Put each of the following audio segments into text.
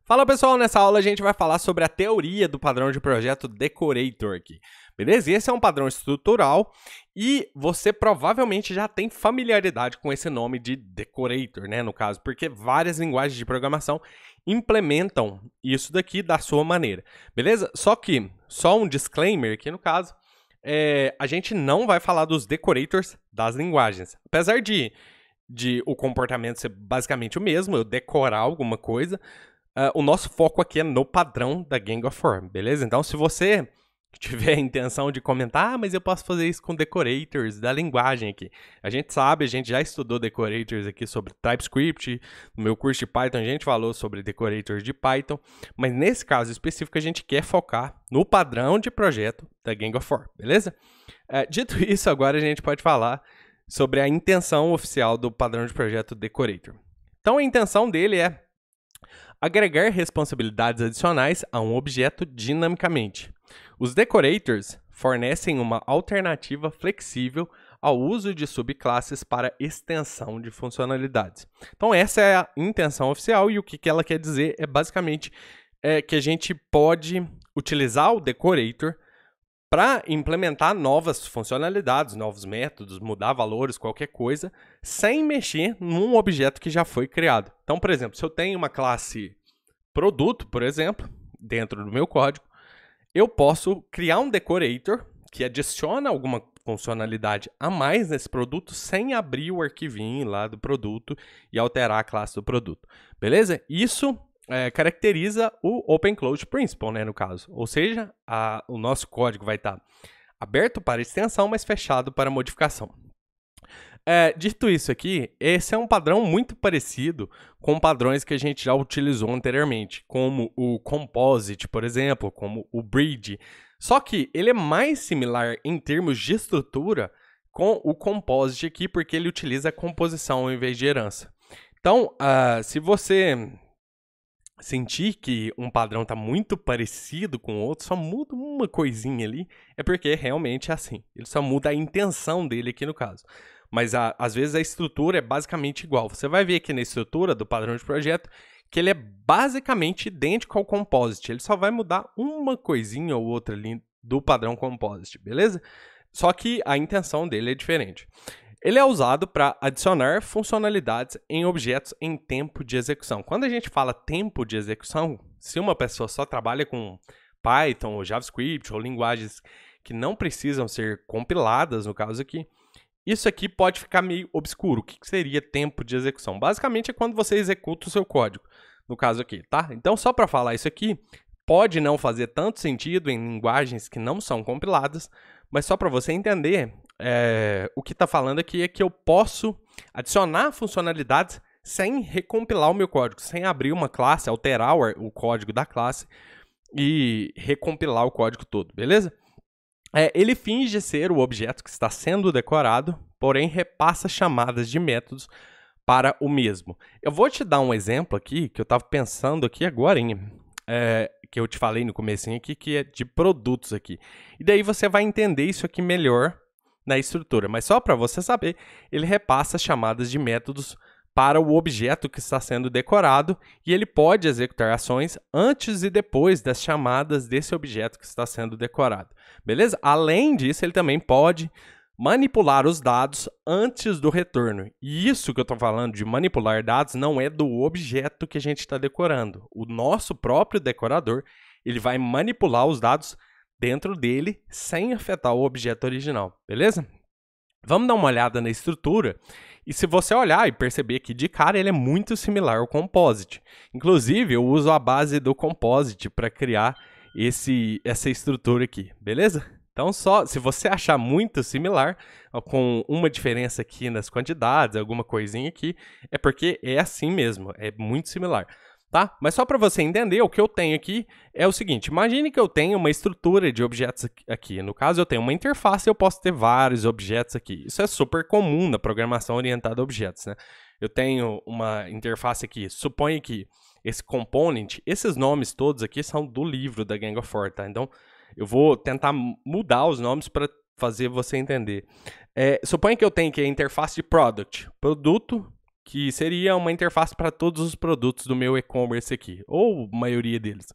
Fala pessoal, nessa aula a gente vai falar sobre a teoria do padrão de projeto Decorator aqui, beleza? E esse é um padrão estrutural e você provavelmente já tem familiaridade com esse nome de Decorator, né, no caso, porque várias linguagens de programação implementam isso daqui da sua maneira, beleza? Só um disclaimer aqui no caso, a gente não vai falar dos decorators das linguagens, apesar de o comportamento ser basicamente o mesmo, eu decorar alguma coisa. O nosso foco aqui é no padrão da Gang of Four, beleza? Então, se você tiver a intenção de comentar, mas eu posso fazer isso com decorators da linguagem aqui. A gente sabe, a gente já estudou decorators aqui sobre TypeScript, no meu curso de Python a gente falou sobre decorators de Python, mas nesse caso específico a gente quer focar no padrão de projeto da Gang of Four, beleza? Dito isso, agora a gente pode falar sobre a intenção oficial do padrão de projeto Decorator. Então, a intenção dele é agregar responsabilidades adicionais a um objeto dinamicamente. Os decorators fornecem uma alternativa flexível ao uso de subclasses para extensão de funcionalidades. Então essa é a intenção oficial e o que ela quer dizer é basicamente que a gente pode utilizar o decorator para implementar novas funcionalidades, novos métodos, mudar valores, qualquer coisa, sem mexer num objeto que já foi criado. Então, por exemplo, se eu tenho uma classe produto, por exemplo, dentro do meu código, eu posso criar um decorator que adiciona alguma funcionalidade a mais nesse produto sem abrir o arquivinho lá do produto e alterar a classe do produto. Beleza? Isso caracteriza o Open Closed Principle, né, no caso. Ou seja, o nosso código vai estar aberto para extensão, mas fechado para modificação. Dito isso aqui, esse é um padrão muito parecido com padrões que a gente já utilizou anteriormente, como o Composite, por exemplo, como o Bridge. Só que ele é mais similar em termos de estrutura com o Composite aqui, porque ele utiliza a composição ao invés de herança. Então, se você sentir que um padrão está muito parecido com o outro, só muda uma coisinha ali, é porque realmente é assim. Ele só muda a intenção dele aqui no caso. Mas às vezes a estrutura é basicamente igual. Você vai ver aqui na estrutura do padrão de projeto que ele é basicamente idêntico ao Composite. Ele só vai mudar uma coisinha ou outra ali do padrão Composite, beleza? Só que a intenção dele é diferente. Ele é usado para adicionar funcionalidades em objetos em tempo de execução. Quando a gente fala tempo de execução, se uma pessoa só trabalha com Python ou JavaScript ou linguagens que não precisam ser compiladas, no caso aqui, isso aqui pode ficar meio obscuro. O que seria tempo de execução? Basicamente é quando você executa o seu código, no caso aqui, tá? Então, só para falar isso aqui, pode não fazer tanto sentido em linguagens que não são compiladas, mas só para você entender, o que está falando aqui é que eu posso adicionar funcionalidades sem recompilar o meu código, sem abrir uma classe, alterar o código da classe e recompilar o código todo, beleza? Ele finge ser o objeto que está sendo decorado, porém repassa chamadas de métodos para o mesmo. Eu vou te dar um exemplo aqui, que eu estava pensando aqui agora, que eu te falei no comecinho aqui, que é de produtos aqui. E daí você vai entender isso aqui melhor na estrutura. Mas só para você saber, ele repassa chamadas de métodos para o objeto que está sendo decorado e ele pode executar ações antes e depois das chamadas desse objeto que está sendo decorado. Beleza? Além disso, ele também pode manipular os dados antes do retorno. E isso que eu estou falando de manipular dados não é do objeto que a gente está decorando. O nosso próprio decorador, ele vai manipular os dados dentro dele sem afetar o objeto original. Beleza? Vamos dar uma olhada na estrutura e se você olhar e perceber que de cara ele é muito similar ao Composite. Inclusive, eu uso a base do Composite para criar essa estrutura aqui, beleza? Então, se você achar muito similar, com uma diferença aqui nas quantidades, alguma coisinha aqui, é porque é assim mesmo, é muito similar. Tá? Mas só para você entender, o que eu tenho aqui é o seguinte, imagine que eu tenho uma estrutura de objetos aqui. No caso, eu tenho uma interface e eu posso ter vários objetos aqui. Isso é super comum na programação orientada a objetos, né? Eu tenho uma interface aqui, suponha que esse component, esses nomes todos aqui são do livro da Gang of Four, tá? Então, eu vou tentar mudar os nomes para fazer você entender. Suponha que eu tenho aqui a interface de produto, que seria uma interface para todos os produtos do meu e-commerce aqui, ou a maioria deles.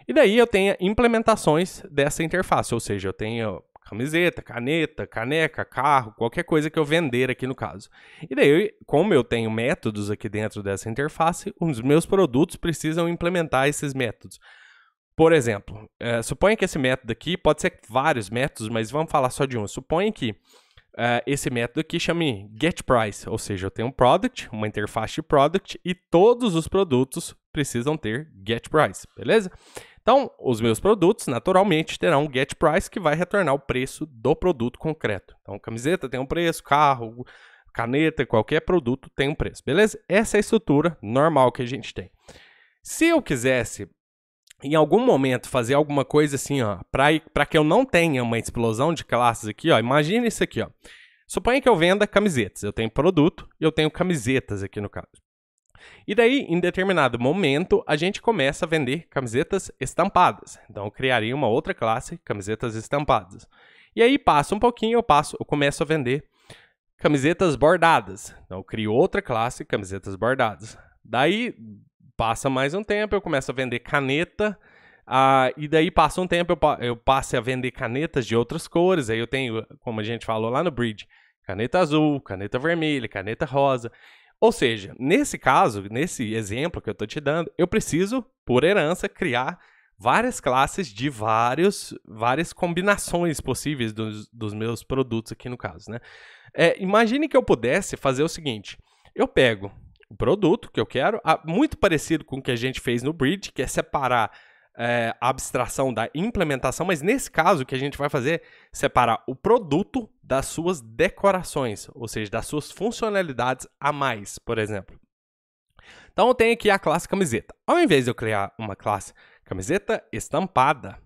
E daí eu tenho implementações dessa interface, ou seja, eu tenho camiseta, caneta, caneca, carro, qualquer coisa que eu vender aqui no caso. E daí, como eu tenho métodos aqui dentro dessa interface, os meus produtos precisam implementar esses métodos. Por exemplo, suponha que esse método aqui, pode ser vários métodos, mas vamos falar só de um. Suponha que esse método aqui chame getPrice, ou seja, eu tenho um product, uma interface de product, e todos os produtos precisam ter getPrice, beleza? Então, os meus produtos, naturalmente, terão um getPrice que vai retornar o preço do produto concreto. Então, camiseta tem um preço, carro, caneta, qualquer produto tem um preço, beleza? Essa é a estrutura normal que a gente tem. Se eu quisesse, em algum momento, fazer alguma coisa assim, ó, para que eu não tenha uma explosão de classes aqui, ó, imagine isso aqui, ó. Suponha que eu venda camisetas. Eu tenho produto e eu tenho camisetas aqui no caso. E daí, em determinado momento, a gente começa a vender camisetas estampadas. Então, eu criaria uma outra classe, camisetas estampadas. E aí, passa um pouquinho, eu começo a vender camisetas bordadas. Então, eu crio outra classe, camisetas bordadas. Daí, passa mais um tempo, eu começo a vender caneta. E daí, passa um tempo, eu passo a vender canetas de outras cores. Aí eu tenho, como a gente falou lá no Bridge, caneta azul, caneta vermelha, caneta rosa. Ou seja, nesse caso, nesse exemplo que eu estou te dando, eu preciso, por herança, criar várias classes de várias combinações possíveis dos meus produtos aqui no caso, né? Imagine que eu pudesse fazer o seguinte, eu pego o produto que eu quero, muito parecido com o que a gente fez no Bridge, que é separar a abstração da implementação, mas nesse caso o que a gente vai fazer é separar o produto das suas decorações, ou seja, das suas funcionalidades a mais, por exemplo. Então eu tenho aqui a classe camiseta. Ao invés de eu criar uma classe camiseta estampada,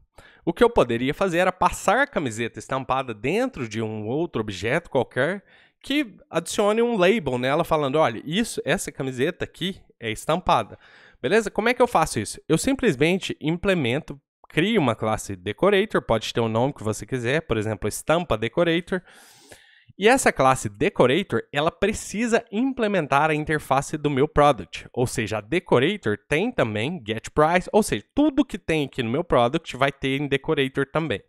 o que eu poderia fazer era passar a camiseta estampada dentro de um outro objeto qualquer que adicione um label nela falando, olha, essa camiseta aqui é estampada. Beleza? Como é que eu faço isso? Eu simplesmente implemento, crio uma classe decorator, pode ter o nome que você quiser, por exemplo, estampa decorator. E essa classe decorator, ela precisa implementar a interface do meu product. Ou seja, a decorator tem também getPrice, ou seja, tudo que tem aqui no meu product vai ter em decorator também.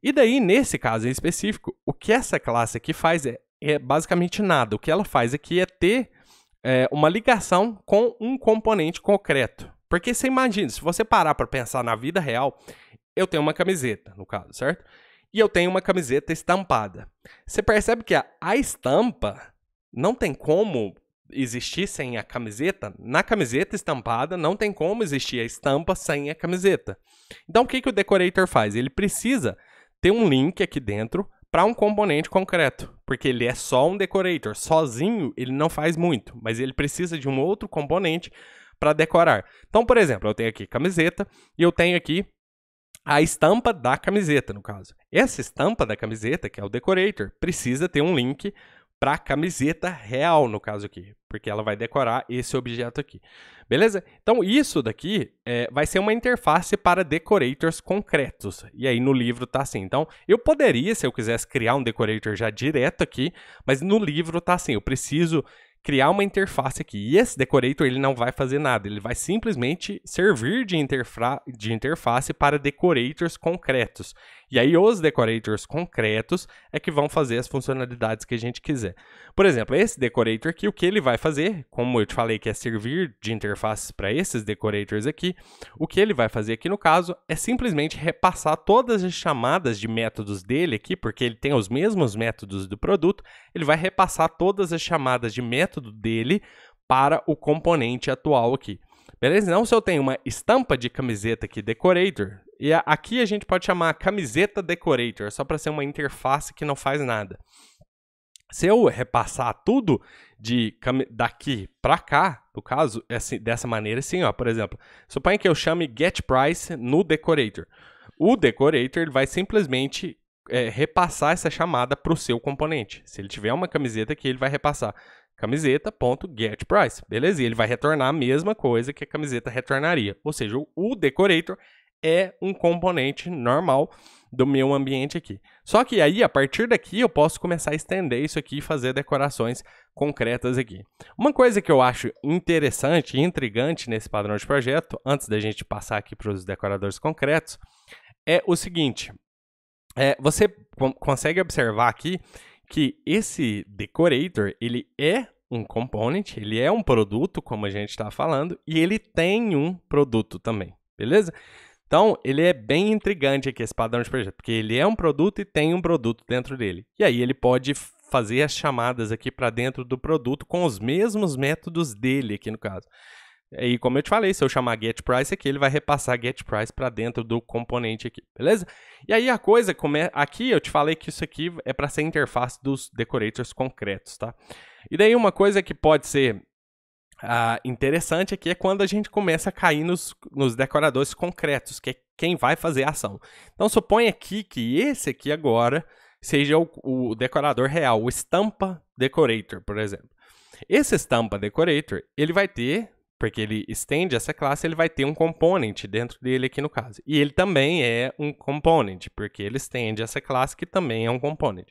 E daí, nesse caso em específico, o que essa classe aqui faz é basicamente nada. O que ela faz aqui é ter uma ligação com um componente concreto. Porque você imagina, se você parar para pensar na vida real, eu tenho uma camiseta, no caso, certo? E eu tenho uma camiseta estampada. Você percebe que a estampa não tem como existir sem a camiseta? Na camiseta estampada, não tem como existir a estampa sem a camiseta. Então, o que o decorator faz? Ele precisa ter um link aqui dentro para um componente concreto, porque ele é só um decorator. Sozinho, ele não faz muito, mas ele precisa de um outro componente para decorar. Então, por exemplo, eu tenho aqui camiseta e eu tenho aqui a estampa da camiseta, no caso. Essa estampa da camiseta, que é o decorator, precisa ter um link para a camiseta real, no caso aqui, porque ela vai decorar esse objeto aqui. Beleza? Então, isso daqui vai ser uma interface para decorators concretos. E aí, no livro tá assim. Então, eu poderia, se eu quisesse criar um decorator já direto aqui, mas no livro tá assim. Eu preciso criar uma interface aqui. E esse decorator, ele não vai fazer nada. Ele vai simplesmente servir de interface para decorators concretos. E aí, os decorators concretos é que vão fazer as funcionalidades que a gente quiser. Por exemplo, esse decorator aqui, o que ele vai fazer, como eu te falei que é servir de interfaces para esses decorators aqui, o que ele vai fazer aqui no caso é simplesmente repassar todas as chamadas de métodos dele aqui, porque ele tem os mesmos métodos do produto, ele vai repassar todas as chamadas de método dele para o componente atual aqui. Beleza? Então, se eu tenho uma estampa de camiseta aqui, decorator, e aqui a gente pode chamar camiseta decorator, só para ser uma interface que não faz nada. Se eu repassar tudo daqui para cá, no caso, assim, dessa maneira, assim, ó, por exemplo, suponha que eu chame getPrice no decorator. O decorator ele vai simplesmente repassar essa chamada para o seu componente. Se ele tiver uma camiseta aqui, ele vai repassar camiseta.getPrice, beleza? E ele vai retornar a mesma coisa que a camiseta retornaria. Ou seja, o decorator é um componente normal do meu ambiente aqui. Só que aí, a partir daqui, eu posso começar a estender isso aqui e fazer decorações concretas aqui. Uma coisa que eu acho interessante e intrigante nesse padrão de projeto, antes da gente passar aqui para os decoradores concretos, é o seguinte. Você consegue observar aqui que esse decorator, ele é um component, ele é um produto, como a gente está falando, e ele tem um produto também, beleza? Então, ele é bem intrigante aqui, esse padrão de projeto, porque ele é um produto e tem um produto dentro dele. E aí ele pode fazer as chamadas aqui para dentro do produto com os mesmos métodos dele aqui no caso. E como eu te falei, se eu chamar getPrice aqui, ele vai repassar getPrice para dentro do componente aqui, beleza? E aí a coisa, aqui eu te falei que isso aqui é para ser a interface dos decorators concretos, tá? E daí uma coisa que pode ser interessante aqui é quando a gente começa a cair nos decoradores concretos, que é quem vai fazer a ação. Então suponha aqui que esse aqui agora seja o decorador real, o Stampa Decorator, por exemplo. Esse Stampa Decorator, ele vai ter, porque ele estende essa classe, ele vai ter um component dentro dele aqui no caso. E ele também é um component, porque ele estende essa classe que também é um component.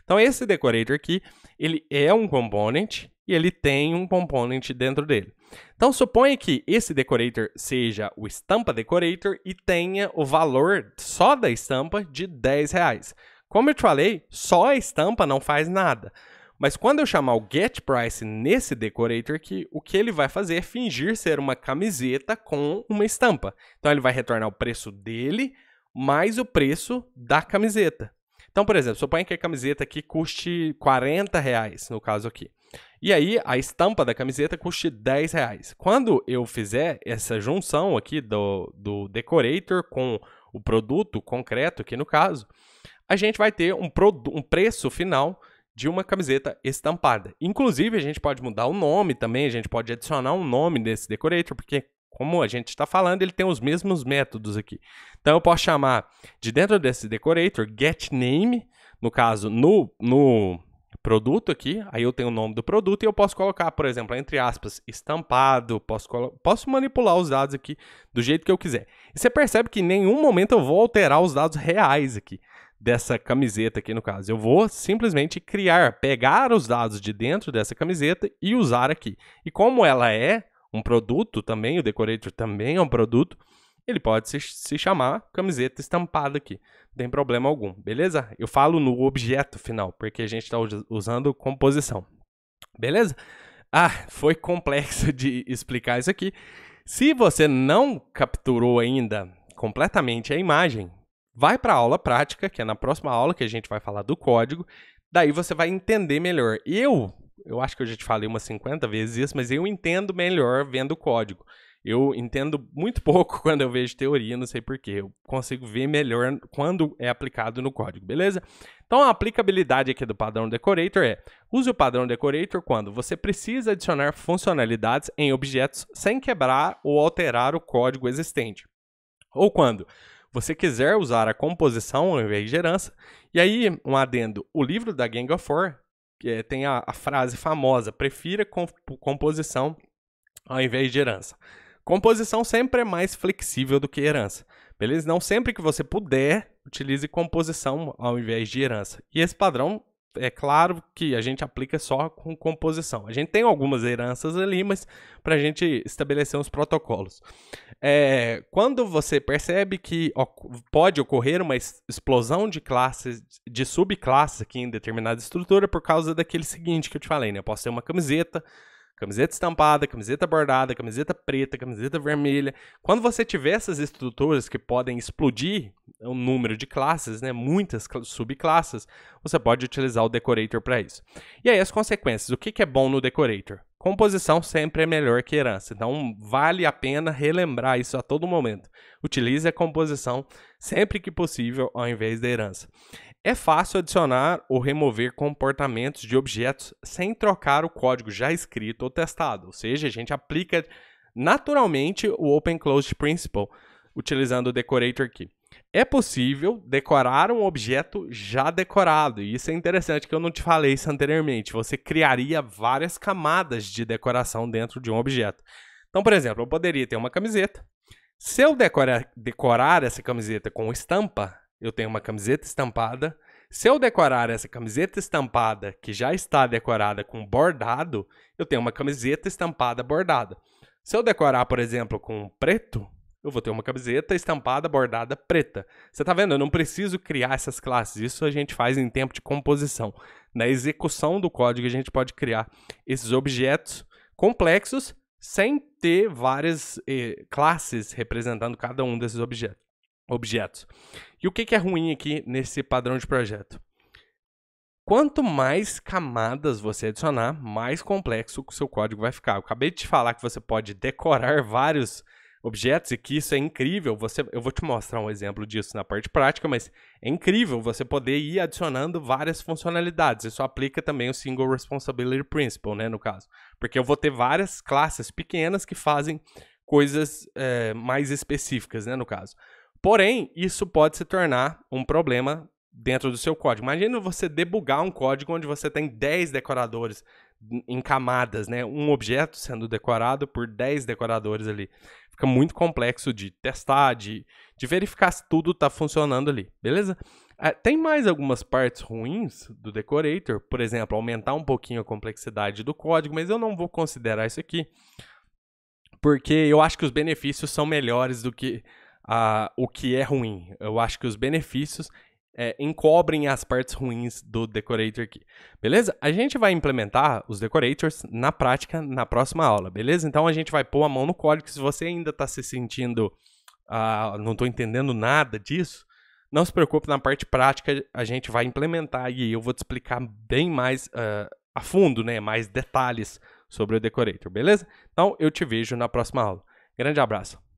Então esse decorator aqui, ele é um component e ele tem um component dentro dele. Então suponha que esse decorator seja o Stampa Decorator e tenha o valor só da estampa de R$10. Como eu te falei, só a estampa não faz nada. Mas quando eu chamar o getPrice nesse decorator aqui, o que ele vai fazer é fingir ser uma camiseta com uma estampa. Então ele vai retornar o preço dele mais o preço da camiseta. Então, por exemplo, suponha que a camiseta aqui custe R$40, no caso aqui. E aí, a estampa da camiseta custe R$10. Quando eu fizer essa junção aqui do decorator com o produto concreto, aqui no caso, a gente vai ter um preço final de uma camiseta estampada. Inclusive, a gente pode mudar o nome também, a gente pode adicionar um nome nesse decorator, porque, como a gente está falando, ele tem os mesmos métodos aqui. Então, eu posso chamar de dentro desse decorator, getName, no caso, no produto aqui, aí eu tenho o nome do produto e eu posso colocar, por exemplo, entre aspas, estampado, posso manipular os dados aqui do jeito que eu quiser. E você percebe que em nenhum momento eu vou alterar os dados reais aqui dessa camiseta aqui no caso. Eu vou simplesmente pegar os dados de dentro dessa camiseta e usar aqui. E como ela é um produto também, o decorator também é um produto, ele pode se chamar camiseta estampada aqui. Não tem problema algum, beleza? Eu falo no objeto final, porque a gente está usando composição. Beleza? Foi complexo de explicar isso aqui. Se você não capturou ainda completamente a imagem, vai para a aula prática, que é na próxima aula que a gente vai falar do código. Daí você vai entender melhor. Eu acho que eu já te falei umas 50 vezes isso, mas eu entendo melhor vendo o código. Eu entendo muito pouco quando eu vejo teoria, não sei porquê. Eu consigo ver melhor quando é aplicado no código, beleza? Então a aplicabilidade aqui do padrão decorator use o padrão decorator quando você precisa adicionar funcionalidades em objetos sem quebrar ou alterar o código existente. Ou quando você quiser usar a composição ao invés de herança. E aí, um adendo, o livro da Gang of Four tem a frase famosa, prefira composição ao invés de herança. Composição sempre é mais flexível do que herança, beleza? Não sempre que você puder, utilize composição ao invés de herança. E esse padrão, é claro que a gente aplica só com composição. A gente tem algumas heranças ali, mas para a gente estabelecer uns protocolos. Quando você percebe que pode ocorrer uma explosão de classes, de subclasses aqui em determinada estrutura por causa daquele seguinte que eu te falei, né? Eu posso ter uma camiseta estampada, camiseta bordada, camiseta preta, camiseta vermelha. Quando você tiver essas estruturas que podem explodir o número de classes, né, muitas subclasses, você pode utilizar o decorator para isso. E aí as consequências, o que é bom no decorator? Composição sempre é melhor que herança, então vale a pena relembrar isso a todo momento. Utilize a composição sempre que possível ao invés da herança. É fácil adicionar ou remover comportamentos de objetos sem trocar o código já escrito ou testado, ou seja, a gente aplica naturalmente o Open Closed Principle utilizando o decorator aqui. É possível decorar um objeto já decorado, e isso é interessante que eu não te falei isso anteriormente. Você criaria várias camadas de decoração dentro de um objeto. Então, por exemplo, eu poderia ter uma camiseta. Se eu decorar essa camiseta com estampa, eu tenho uma camiseta estampada. Se eu decorar essa camiseta estampada, que já está decorada com bordado, eu tenho uma camiseta estampada bordada. Se eu decorar, por exemplo, com preto, eu vou ter uma camiseta estampada bordada preta. Você tá vendo? Eu não preciso criar essas classes. Isso a gente faz em tempo de composição. Na execução do código, a gente pode criar esses objetos complexos sem ter várias classes representando cada um desses objetos. E o que é ruim aqui nesse padrão de projeto? Quanto mais camadas você adicionar, mais complexo o seu código vai ficar. Eu acabei de te falar que você pode decorar vários objetos e que isso é incrível. Eu vou te mostrar um exemplo disso na parte prática, mas é incrível você poder ir adicionando várias funcionalidades. Isso aplica também o Single Responsibility Principle, né, no caso. Porque eu vou ter várias classes pequenas que fazem coisas mais específicas, né, no caso. Porém, isso pode se tornar um problema dentro do seu código. Imagina você debugar um código onde você tem 10 decoradores em camadas, né? Um objeto sendo decorado por 10 decoradores ali. Fica muito complexo de testar, de verificar se tudo está funcionando ali, beleza? Tem mais algumas partes ruins do decorator, por exemplo, aumentar um pouquinho a complexidade do código, mas eu não vou considerar isso aqui, porque eu acho que os benefícios são melhores do que o que é ruim. Eu acho que os benefícios encobrem as partes ruins do decorator aqui, beleza? A gente vai implementar os decorators na prática na próxima aula, beleza? Então a gente vai pôr a mão no código. Se você ainda está se sentindo, não estou entendendo nada disso, não se preocupe, na parte prática a gente vai implementar e eu vou te explicar bem mais a fundo, né? Mais detalhes sobre o decorator, beleza? Então eu te vejo na próxima aula. Grande abraço!